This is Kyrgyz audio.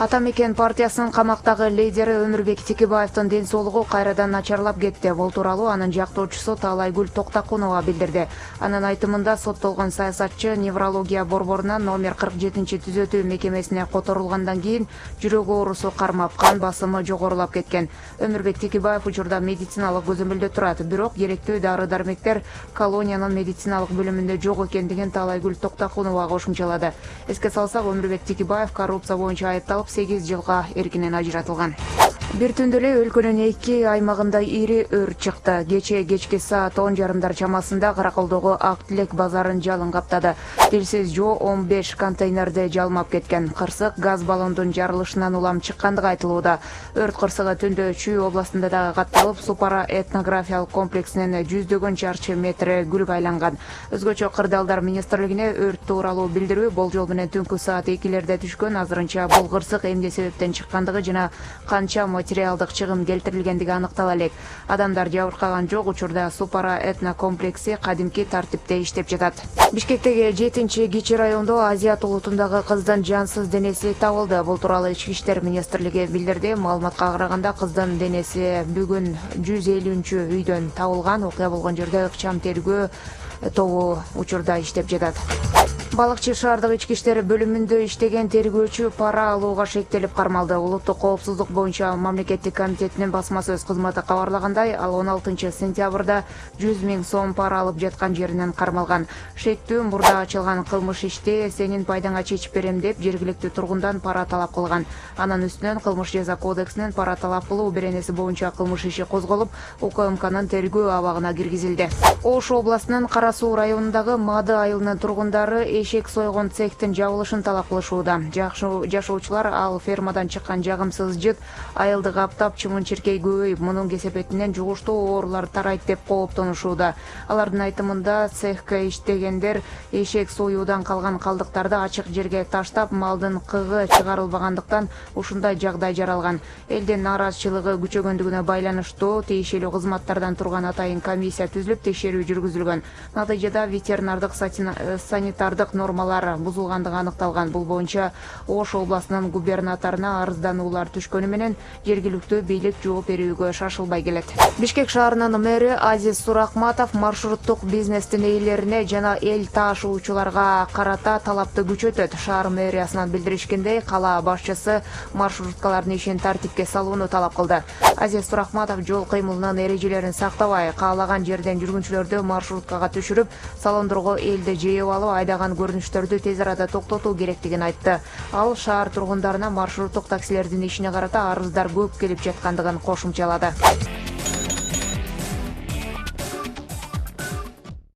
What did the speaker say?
Ата мекен партиясынын камактагы лидери Өмүрбек Текебаевдин ден соолугу кайрадан начарлап кетти. Бул тууралуу анын жактоочусу Таалайгүл Токтакунова билдирди. Анын айтымында соттолгон саясатчы неврология борборунан номер 47 түзөтүү мекемесине которулгандан кийин жүрөк оорусу кармап, кан басымы жогорулап кеткен. Өмүрбек Текебаев учурда медициналык көзөмөлдө турат, бирок керектүү дары-дармектер колониянын медициналык бөлүмүндө жок экендигин Таалайгүл Токтакунова кошумчалады. Эске салсак, Өмүрбек Текебаев коррупция боюнча айыпталып 8 жылга эркинен ажыратылган. Бир түндө эле өлкөнүн 2 аймагында ири өрт чыкты. Кечки саат 10:30 чамасында Караколдогу Ак Тилек базарын жалын каптады. Телсиз жоо 15 контейнерди жалмап кеткен. Кырсык газ баллондун жарылышынан улам чыккандыгы айтылууда. Өрт кырсыгы түндө Чүй областында да катталып, Супара этнографиялык комплексинен жүздөгөн чарчы метр гүлгө айланган. Өзгөчө Кырдаалдар министрлигине өрт тууралуу билдирүү болжол менен түнкү саат 2-лерде түшкөн. Азырынча бул кырсык эмне себептен чыккандыгы жана канча материалдык чыгым келтирилгендиги аныктала элек. Адамдар жабыркаган жок. Учурда Супара этно комплекси кадимки тартипте иштеп жатат. Бишкектеги 7-Кичи райондо Азият улутундагы кыздын жансыз денеси табылды. Бул тууралуу Ички иштер министрлиги билдирди. Маалыматка караганда, кыздын денеси бүгүн 150-чү үйдөн табылган. Окуя болгон жерде ыкчам тергөө тобу учурда иштеп жатат. Балыкчы шаардык ички иштер бөлүмүндө иштеген тергөөчү пара алууга шектелип кармалды. Улуттук коопсуздук боюнча мамлекеттик комитетинин басма сөз кызматы кабарлагандай, ал 16-сентябрда 100 000 сом пара алып жаткан жеринен кармалган. Шектүү мурда ачылган кылмыш иште сенин пайдаңа чечип берем деп жергиликтүү тургундан пара талап кылган. Анын үстүнөн кылмыш жаза кодексинин пара талап кылуу беренеси боюнча кылмыш иши козголуп, УКМКнын тергөө абагына киргизилди. Ош областынын Кара Суу районундагы Мады айылынын тургундары эшек сойгон цехтин жабылышын талап кылышууда. Жашоочулар ал фермадан чыккан жагымсыз жыт айылды каптап, чымын-чиркей көбөйүп, мунун кесепетинен жугуштуу оорулар тарайт деп кооптонушууда. Алардын айтымында, цехке иштегендер эшек союудан калган калдыктарды ачык жерге таштап, малдын кыгы чыгарылбагандыктан ушундай жагдай жаралган. Элдин нааразычылыгы күчөгөндүгүнө байланыштуу тиешелүү кызматтардан турган атайын комиссия түзүлүп, текшерүү жүргүзүлгөн. Натыйжада ветеринардык санитардык нормалар бузулгандыгы аныкталган. Бул боюнча Ош областынын губернаторуна арыздануулар түшкөнү менен жергиликтүү бийлик жооп берүүгө шашылбай келет. Бишкек шаарынын мэри Азиз Суракматов маршруттук бизнестин ээлерине жана эл таашуучуларга карата талапты күчөтөт. Шаар мэриясынан билдиришкендей, кала башчысы маршруткалардын ишин тартипке салууну талап кылды. Азиз Суракматов жол кыймылынын эрежелерин сактабай, каалаган жерден жүргүнчүлөрдү маршруткага түшүрүп, салондорго элди жээп алып, айдаган көрүнүштөрдү тез арада токтотуу керектигин айтты. Ал шаар тургундарына маршруттук таксилердин ишине карата арыздар көп келип жаткандыгын кошумчалады.